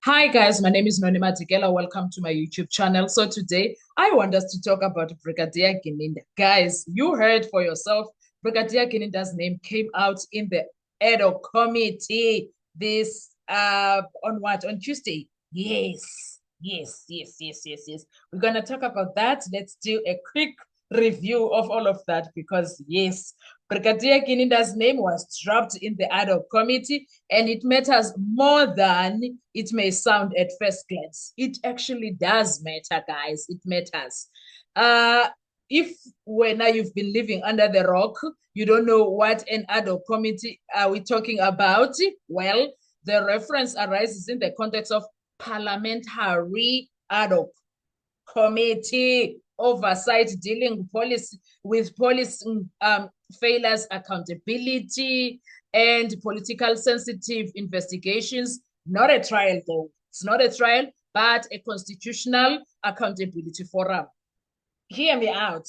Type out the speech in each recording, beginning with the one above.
Hi guys, my name is Nonima Tigela. Welcome to my YouTube channel. So today I want us to talk about Brigadier Gininda. Guys, you heard for yourself, Brigadier Gininda's name came out in the Edo committee this on what? On Tuesday. Yes. We're gonna talk about that. Let's do a quick review of all of that because yes, Brigadier Gininda's name was dropped in the ad hoc committee, and it matters more than it may sound at first glance. It actually does matter, guys. It matters. If when now you've been living under the rock, you don't know what an ad hoc committee are we talking about. Well, the reference arises in the context of parliamentary ad hoc committee oversight dealing policy with policy failures, accountability, and political sensitive investigations. Not a trial, though. It's not a trial, but a constitutional accountability forum. Hear me out.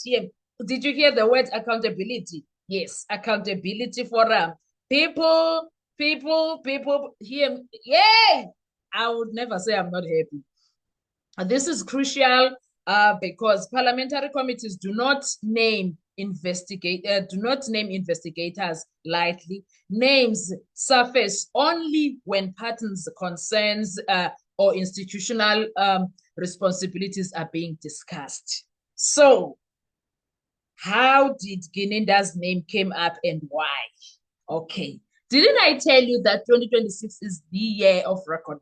Did you hear the word accountability? Yes, accountability forum. People, hear me. Yay! I would never say I'm not happy. This is crucial because parliamentary committees do not name investigators lightly. Names surface only when patterns, concerns, or institutional responsibilities are being discussed. So, how did Gininda's name came up and why? Okay. Didn't I tell you that 2026 is the year of reckoning?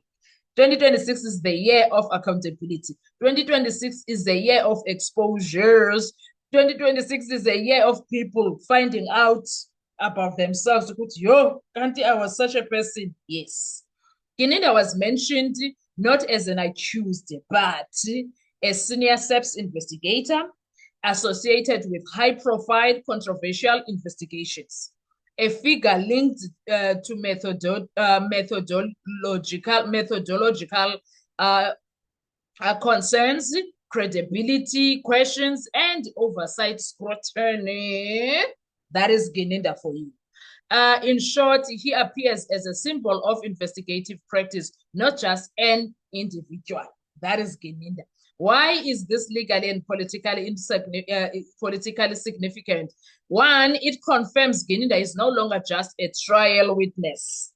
2026 is the year of accountability. 2026 is the year of exposures. 2026 is the year of people finding out about themselves. Yo, Kanti, I was such a person. Yes. Gininda was mentioned not as an accused, but a senior SEPS investigator associated with high-profile controversial investigations, a figure linked to methodological concerns, credibility questions, and oversight scrutiny. That is Gininda for you. In short, he appears as a symbol of investigative practice, not just an individual. That is Gininda. Why is this legally and politically significant? One, it confirms Gininda is no longer just a trial witness.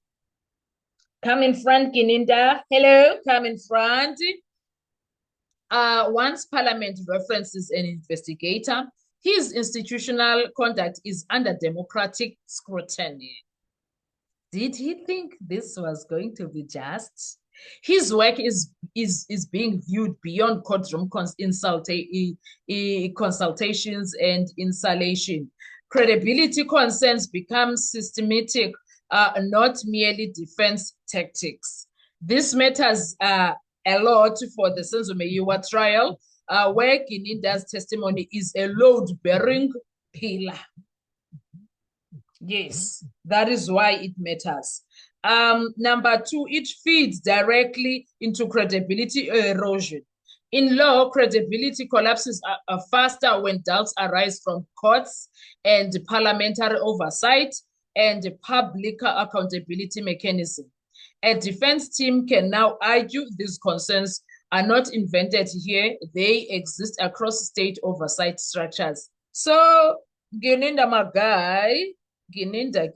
Come in front, Gininda. Hello, come in front. Once Parliament references an investigator, his institutional conduct is under democratic scrutiny. Did he think this was going to be just? His work is being viewed beyond courtroom consultations and installation. Credibility concerns become systematic, not merely defense tactics. This matters a lot for the Senzo Meyiwa trial, where Gininda's testimony is a load-bearing pillar. Yes, that is why it matters. Number two, it feeds directly into credibility erosion. In law, credibility collapses faster when doubts arise from courts and parliamentary oversight and public accountability mechanism. A defense team can now argue these concerns are not invented here. They exist across state oversight structures. So, Gininda, my guy, Gininda.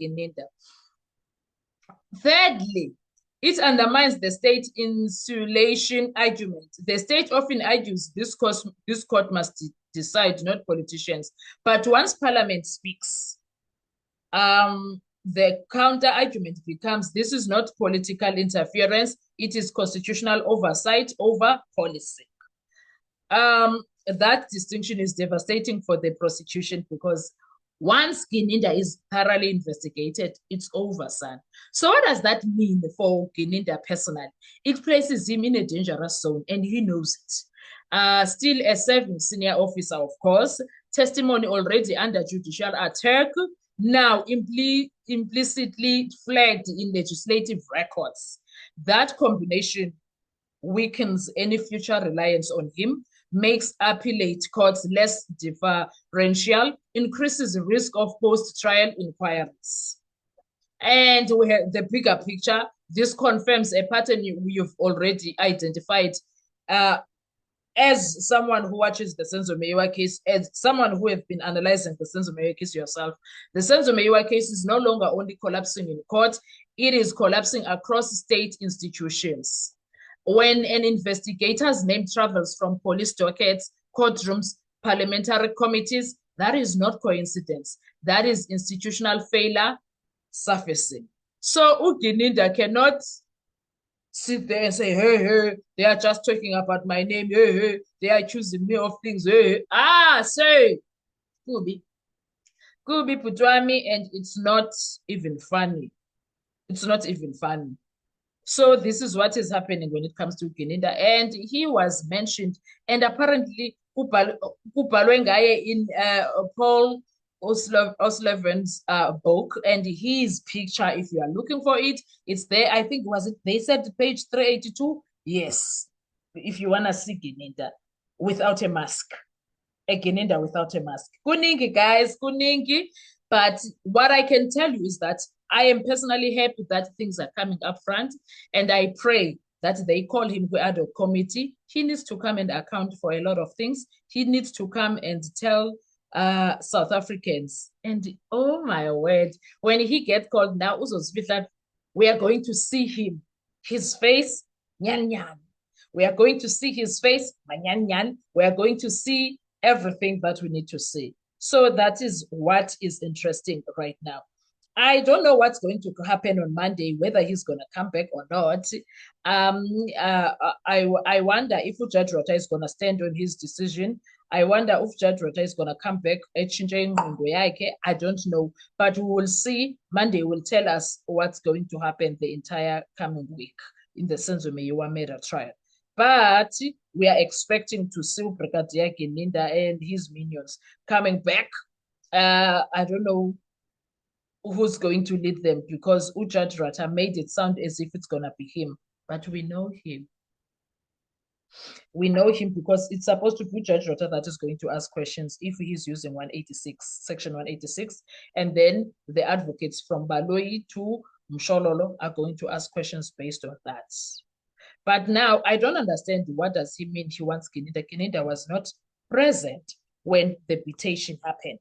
Thirdly, it undermines the state insulation argument. The state often argues this court must decide, not politicians. But once parliament speaks, the counter argument becomes this is not political interference, it is constitutional oversight over policy. That distinction is devastating for the prosecution because once Gininda is thoroughly investigated, it's over, son. So what does that mean for Gininda personally? It places him in a dangerous zone and he knows it. Still a serving senior officer, of course, testimony already under judicial attack, now implicitly flagged in legislative records. That combination weakens any future reliance on him, makes appellate courts less differential, increases the risk of post-trial inquiries. And we have the bigger picture. This confirms a pattern you've already identified. As someone who watches the Senzo Meyiwa case, as someone who have been analyzing the Senzo Meyiwa case yourself, the Senzo Meyiwa case is no longer only collapsing in court, it is collapsing across state institutions. When an investigator's name travels from police dockets, courtrooms, parliamentary committees, that is not coincidence. That is institutional failure surfacing. So Ugininda cannot sit there and say, hey, they are just talking about my name, hey, they are accusing me of things, hey. Say, Kubi Putwami, and it's not even funny. It's not even funny. So this is what is happening when it comes to Gininda. And he was mentioned, and apparently kubhalwe ngaye in Paul O'Sullivan's book, and his picture, if you are looking for it, it's there. I think, was it, they said page 382? Yes. If you want to see Gininda without a mask. A Gininda without a mask. Kuningi, guys, kuningi. But what I can tell you is that I am personally happy that things are coming up front, and I pray that they call him to ad hoc committee. He needs to come and account for a lot of things. He needs to come and tell South Africans. And oh my word, when he gets called now, we are going to see him, his face, nyan nyan. We are going to see his face, nyan nyan. We are going to see everything that we need to see. So that is what is interesting right now. I don't know what's going to happen on Monday, whether he's going to come back or not. I wonder if Judge Rota is going to stand on his decision. I wonder if Judge Rota is going to come back. I don't know, but we will see. Monday will tell us what's going to happen the entire coming week in the Senzo Meyiwa murder trial. But we are expecting to see Brigadier Gininda and his minions coming back. I don't know who's going to lead them, because Judge Rota made it sound as if it's going to be him. But we know him. We know him because it's supposed to be Judge Rota that is going to ask questions if he's using 186, Section 186. And then the advocates from Baloyi to Mshololo are going to ask questions based on that. But now I don't understand, what does he mean he wants Gininda? Gininda was not present when the petition happened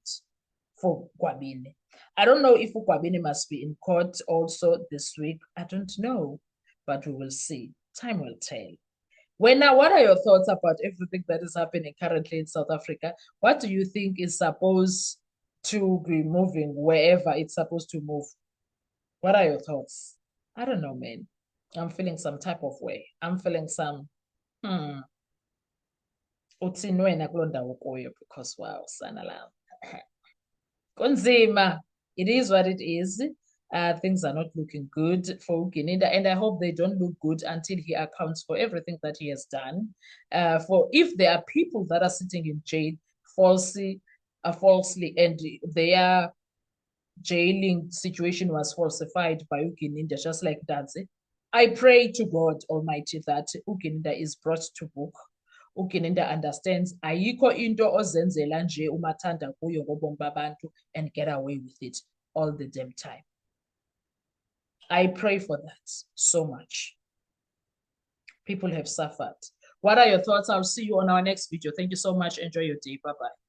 for Gwabini. I don't know if Gwabini must be in court also this week. I don't know, but we will see. Time will tell. Now, what are your thoughts about everything that is happening currently in South Africa? What do you think is supposed to be moving wherever it's supposed to move? What are your thoughts? I don't know, man. I'm feeling some type of way. I'm feeling some, because wow, Sanalam. Kunzima, it is what it is. Things are not looking good for Gininda, and I hope they don't look good until he accounts for everything that he has done. For if there are people that are sitting in jail falsely, and their jailing situation was falsified by Gininda, just like Danzi, I pray to God Almighty that Gininda is brought to book. Gininda understands ayikho into ozenzela nje umathanda kuyo ngobomi babantu and get away with it all the damn time. I pray for that so much. People have suffered. What are your thoughts? I'll see you on our next video. Thank you so much. Enjoy your day. Bye-bye.